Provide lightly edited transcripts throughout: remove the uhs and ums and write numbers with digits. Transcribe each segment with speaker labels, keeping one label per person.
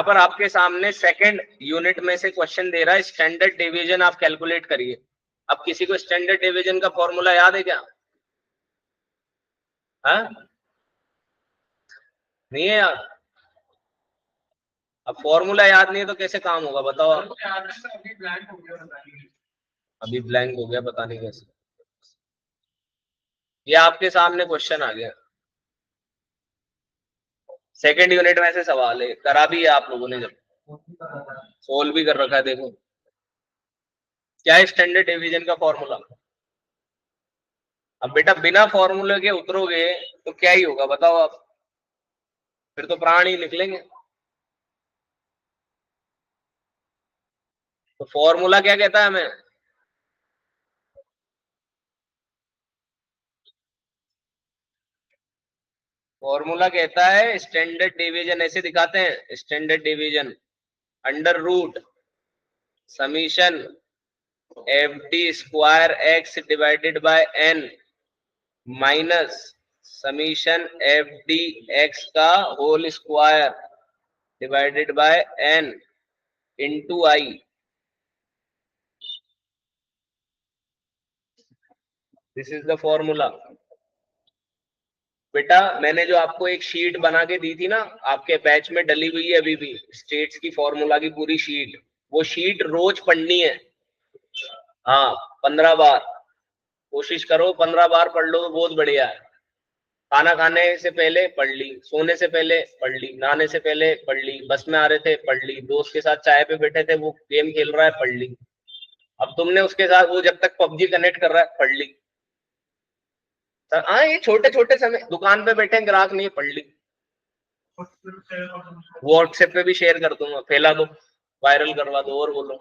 Speaker 1: यहाँ पर आपके सामने सेकंड यूनिट में से क्वेश्चन दे रहा है, स्टैंडर्ड डिवीजन आप कैलकुलेट करिए। अब किसी को स्टैंडर्ड डिवीजन का फॉर्मूला याद है क्या? हाँ, नहीं है याद? अब फॉर्मूला याद नहीं है तो कैसे काम होगा बताओ आप? अभी ब्लैंक हो गया, पता नहीं कैसे। ये आपके सामने क्वेश्चन आ गया, सेकंड यूनिट में से सवाल है, करा भी है आप लोगों ने, जब सोल्व भी कर रखा है। देखो क्या है स्टैंडर्ड डिवीजन का फॉर्मूला। अब बेटा बिना फॉर्मूले के उतरोगे तो क्या ही होगा बताओ आप? फिर तो प्राण ही निकलेंगे। तो फॉर्मूला क्या कहता है हमें? फॉर्मूला कहता है स्टैंडर्ड डिवीजन, ऐसे दिखाते हैं standard division, under root summation f d square x divided by n minus summation f d x का whole square divided by n into i. This is the formula. बेटा मैंने जो आपको एक शीट बना के दी थी ना, आपके बैच में डली हुई है अभी भी, स्टेट्स की फॉर्मूला की पूरी शीट, वो शीट रोज पढ़नी है। हाँ, 15 बार कोशिश करो, 15 बार पढ़ लो तो बहुत बढ़िया है। खाना खाने से पहले पढ़ ली, सोने से पहले पढ़ ली, नहाने से पहले पढ़ ली, बस में आ रहे थे पढ़ ली, दोस्त के साथ चाय पे बैठे थे वो गेम खेल रहा है पढ़ ली, अब तुमने उसके साथ वो जब तक पबजी कनेक्ट कर रहा है पढ़ ली। हाँ, ये छोटे छोटे समय, दुकान पे बैठे ग्राहक नहीं, पढ़ ली। व्हाट्सएप पे भी शेयर कर दूंगा, फैला दो, वायरल करवा दो, और बोलो,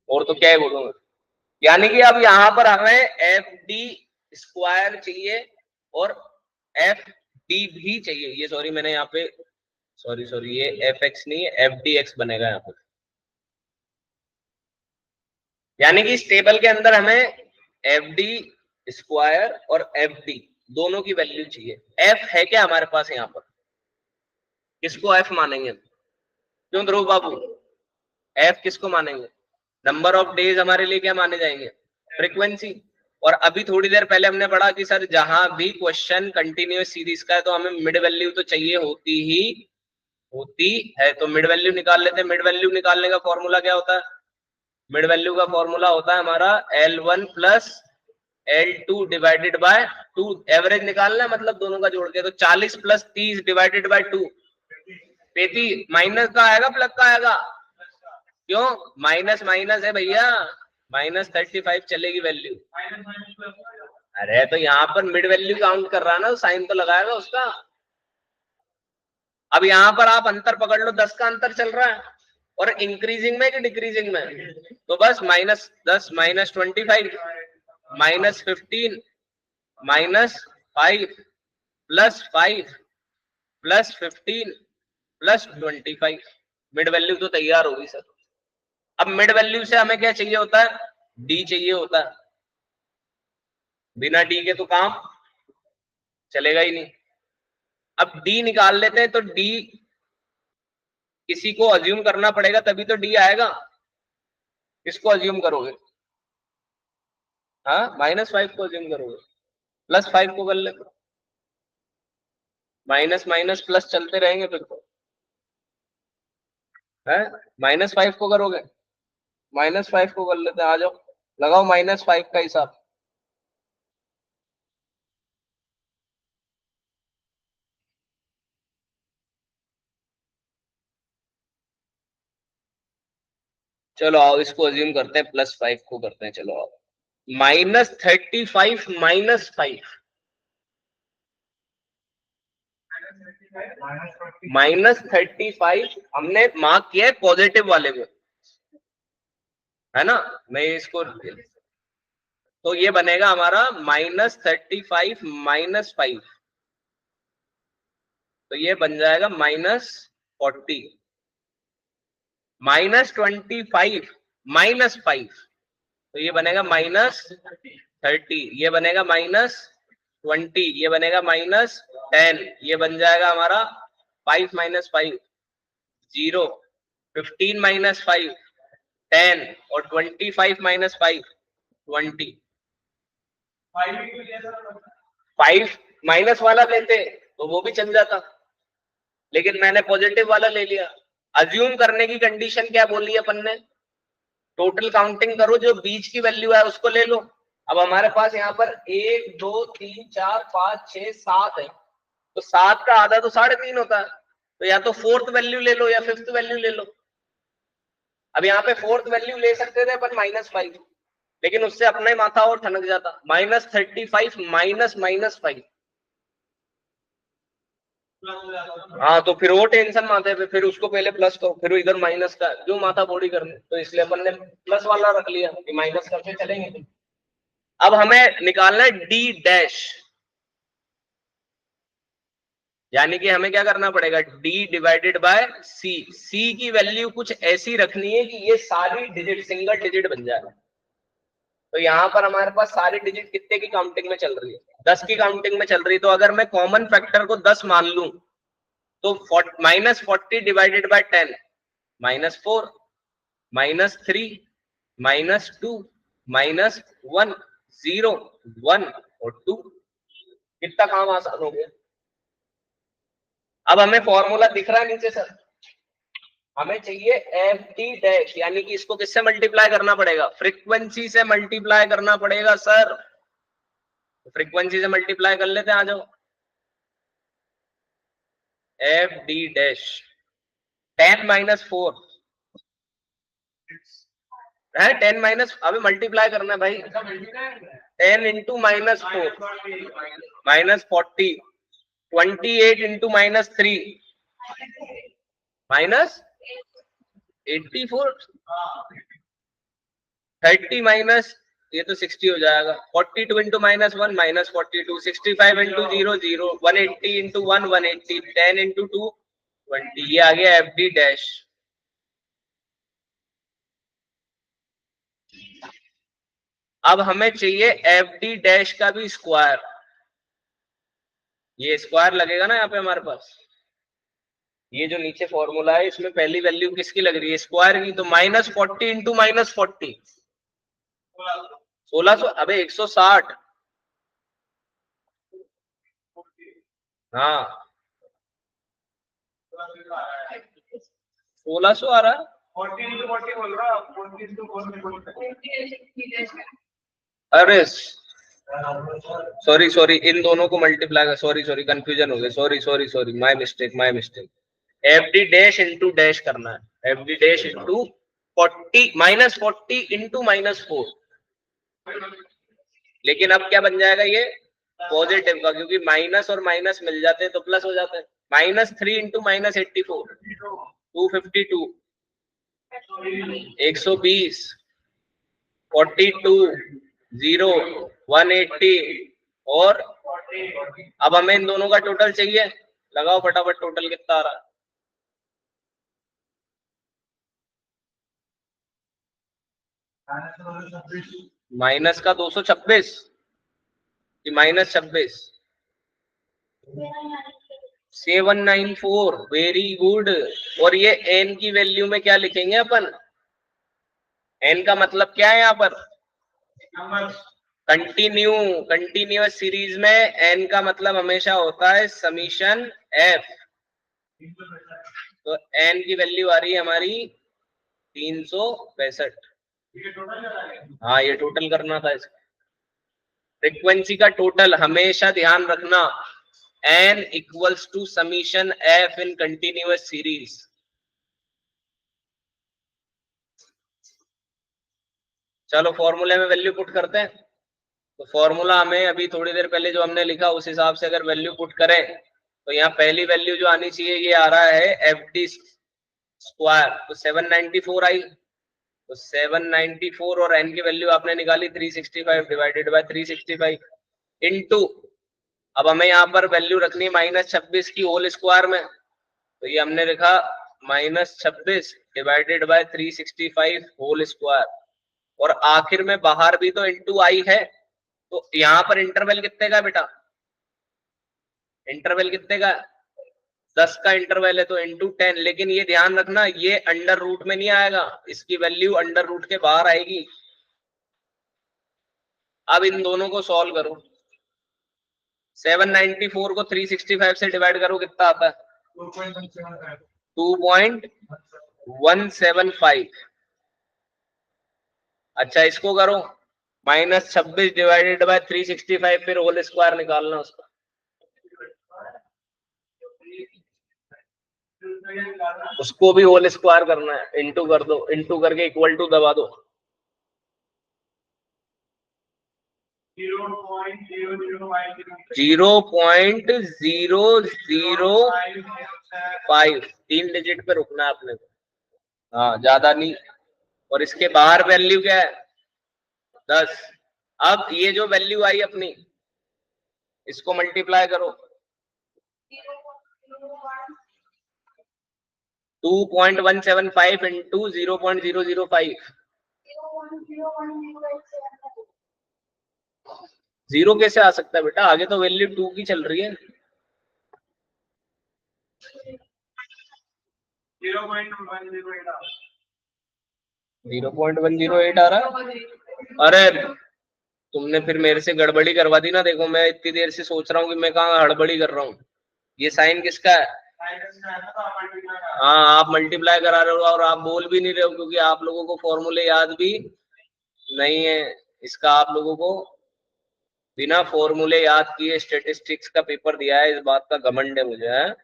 Speaker 1: और तो क्या है बोलूंगा। यानी कि अब यहाँ पर हमें एफ डी स्क्वायर चाहिए और एफ डी भी चाहिए। ये सॉरी मैंने यहाँ पे, सॉरी ये एफ एक्स नहीं है, एफ डी एक्स बनेगा यहाँ पर। यानी कि इस टेबल के अंदर हमें एफ डी स्क्वायर और एफ डी दोनों की वैल्यू चाहिए। एफ है क्या हमारे पास यहाँ पर? किसको एफ मानेंगे? क्यों ध्रुव बाबू, एफ किसको मानेंगे? नंबर ऑफ डेज हमारे लिए क्या माने जाएंगे? फ्रीक्वेंसी। और अभी थोड़ी देर पहले हमने पढ़ा कि सर जहां भी क्वेश्चन कंटिन्यूअस सीरीज का है तो हमें मिड वैल्यू तो चाहिए होती है। तो मिड वैल्यू निकाल लेते हैं। मिड वैल्यू निकालने का फॉर्मूला क्या होता है? मिड वैल्यू का फॉर्मूला होता है हमारा L1 plus L2 divided by 2। Average निकालना है, मतलब दोनों का जोड़ के, तो 40 प्लस 30 डिवाइडेड बाय 2, 35। माइनस का आएगा प्लस का आएगा? क्यों? माइनस माइनस है भैया, -35 चलेगी वैल्यू। अरे तो यहाँ पर मिड वैल्यू काउंट कर रहा है ना, तो साइन तो लगाएगा उसका। अब यहाँ पर आप अंतर पकड़ लो, 10 का अंतर चल रहा है, और इंक्रीजिंग में कि डिक्रीजिंग में? तो बस -10 -25 -15 -5 +5 +15 +25। मिड वैल्यू तो तैयार होगी सर। अब मिड वैल्यू से हमें क्या चाहिए होता है? डी चाहिए होता है। बिना डी के तो काम चलेगा ही नहीं। अब डी निकाल लेते हैं, तो डी किसी को अज्यूम करना पड़ेगा तभी तो डी आएगा। किसको अज्यूम करोगे? हाँ, -5 को अज्यूम करोगे, +5 को कर लेते, माइनस माइनस प्लस चलते रहेंगे फिर तो है। -5 को करोगे, -5 को कर लेते हैं, आ जाओ लगाओ -5 का हिसाब। चलो आओ, इसको अज्यूम करते हैं, +5 को करते हैं, चलो आओ। -35 -5, -35 हमने मार्क किया है पॉजिटिव वाले में, है ना? मैं इसको, तो ये बनेगा हमारा -35 -5, तो ये बन जाएगा -40, -25 -5, तो ये बनेगा -30, ये बनेगा -20, ये बनेगा -10, ये बन जाएगा हमारा 5 -5 0, 15 माइनस 5 10 और 25 माइनस 5 20। 5 माइनस वाला लेते तो वो भी चल जाता, लेकिन मैंने पॉजिटिव वाला ले लिया। अज्यूम करने की कंडीशन क्या बोली अपन ने, टोटल काउंटिंग करो, जो बीच की वैल्यू है उसको ले लो। अब हमारे पास यहाँ पर 1 2 3 4 5 6 7 है, तो 7 का आधा तो 3.5 होता है, तो या तो फोर्थ वैल्यू ले लो या फिफ्थ वैल्यू ले लो। अब यहाँ पे फोर्थ वैल्यू ले सकते थे अपन -5, लेकिन उससे अपना ही माथा और ठनक जाता। -35 माइनस -5, हाँ तो फिर वो टेंशन माथे पे, फिर उसको पहले प्लस करो, फिर इधर माइनस का जो माथा फोड़ी करने, तो इसलिए अपन ने प्लस वाला रख लिया कि माइनस करके चलेंगे। अब हमें निकालना है डी डैश, यानी कि हमें क्या करना पड़ेगा, d divided by c। c की वैल्यू कुछ ऐसी रखनी है कि ये सारी डिजिट सिंगल डिजिट बन जाए। तो यहाँ पर हमारे पास सारी डिजिट कितने की काउंटिंग में चल रही है, 10 की काउंटिंग में चल रही है। तो अगर मैं कॉमन फैक्टर को 10 मान लूं तो -40 डिवाइडेड बाय 10 -4 -3 -2 -1 0 1 और 2। कितना काम आसान हो गया। अब हमें फॉर्मूला दिख रहा है नीचे सर, हमें चाहिए एफ डी डैश, यानी कि इसको किससे मल्टीप्लाई करना पड़ेगा, फ्रीक्वेंसी से मल्टीप्लाई करना पड़ेगा सर। फ्रीक्वेंसी से मल्टीप्लाई कर लेते हैं, आ जाओ। एफ डी डैश 10 -4 है, 10 माइनस, अभी मल्टीप्लाई करना है भाई। 10 इंटू -4 -40, 28 इंटू -3 -84, 30 माइनस, ये तो 60 हो जाएगा। 42 इंटू -1 -42, 65 इंटू 0 0, 180 इंटू 1 180, 10 इंटू 2 20। ये आ गया एफ डी डैश। अब हमें चाहिए एफ डी डैश का भी स्क्वायर। ये स्क्वायर लगेगा ना यहाँ पे हमारे पास, ये जो नीचे फॉर्मूला है इसमें पहली वैल्यू किसकी लग रही है, स्क्वायर की। तो -40 इंटू -40 1600, अबे 160, हाँ 1600 आ रहा है। 40 इंटू 40 बोल रहा, 40 इंटू 4 अरे सॉरी सॉरी, इन दोनों को मल्टीप्लाई कर, सॉरी सॉरी कंफ्यूजन हो गया, sorry sorry sorry, my mistake my mistake. F D dash into dash करना है, F D dash into 40 -40 into -4। लेकिन अब क्या बन जाएगा ये, पॉजिटिव का, क्योंकि माइनस और माइनस मिल जाते हैं तो प्लस हो जाते हैं। -3 इंटू -84 252, 120, 42 0 180 और अब हमें इन दोनों का टोटल चाहिए। लगाओ फटाफट टोटल कितना आ रहा है। माइनस का 226 कि -26, 794, वेरी गुड। और ये n की वैल्यू में क्या लिखेंगे अपन, n का मतलब क्या है यहाँ पर, कंटिन्यूअस सीरीज में n का मतलब हमेशा होता है समीशन f। तो n की वैल्यू आ रही है हमारी 365। हाँ ये टोटल करना था इसका, फ्रीक्वेंसी का टोटल हमेशा ध्यान रखना, n equals to summation f in continuous series. चलो फॉर्मूले में वैल्यू पुट करते हैं। तो फॉर्मूला हमें अभी थोड़ी देर पहले जो हमने लिखा उस हिसाब से अगर वैल्यू पुट करें तो यहाँ पहली वैल्यू जो आनी चाहिए ये आ रहा है एफ डी स्क्वायर, तो 794 आई। तो 794 और n की वैल्यू आपने निकाली 365 डिवाइडेड बाय 365 इनटू, अब हमें यहाँ पर वैल्यू रखनी है -26 की होल स्क्वायर में, तो ये हमने लिखा -26 डिवाइडेड बाय 365 होल स्क्वायर। और आखिर में बाहर भी तो इंटू आई है, तो यहाँ पर इंटरवल कितने का बेटा, इंटरवल कितने का, 10 का इंटरवल है तो इंटू 10, लेकिन ये ध्यान रखना ये अंडर रूट में नहीं आएगा, इसकी वैल्यू अंडर रूट के बाहर आएगी। अब इन दोनों को सॉल्व करो। 794 को 365 से डिवाइड करो, कितना आता है? 2.175। अच्छा इसको करो, -26 डिवाइडेड बाय 365, फिर होल स्क्वायर निकालना उसका। उसको भी होल स्क्वायर करना है, इंटू कर दो, इंटू करके इक्वल टू दबा दो। 0.0005, 3 डिजिट पे रुकना है अपने को, हाँ ज्यादा नहीं। और इसके बाहर वैल्यू क्या है? 10। अब ये जो वैल्यू आई अपनी, इसको मल्टीप्लाई करो। 2.175 इंटू 0.005, 0 कैसे आ सकता है बेटा? आगे तो वैल्यू 2 की चल रही है। 0.108 आ रहा है। अरे तुमने फिर मेरे से गड़बड़ी करवा दी ना। देखो मैं इतनी देर से सोच रहा हूँ कि मैं कहाँ हड़बड़ी कर रहा हूँ। ये साइन किसका है? हाँ आप मल्टीप्लाई करा रहे हो और आप बोल भी नहीं रहे हो, क्योंकि आप लोगों को फॉर्मूले याद भी नहीं है। इसका आप लोगों को बिना फॉर्मूले याद किए स्टैटिस्टिक्स का पेपर दिया है, इस बात का घमंड है मुझे है?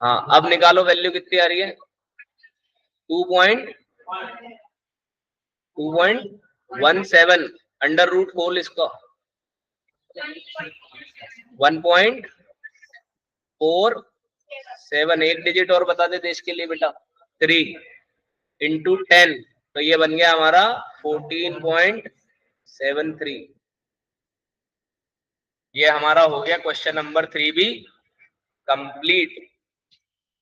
Speaker 1: हाँ अब निकालो वैल्यू कितनी आ रही है? 2.17 अंडर रूट होल इसका 1.47, एक डिजिट और बता दे देश के लिए बेटा। 3 इंटू 10, तो ये बन गया हमारा 14.73। ये हमारा हो गया क्वेश्चन नंबर 3 भी कंप्लीट।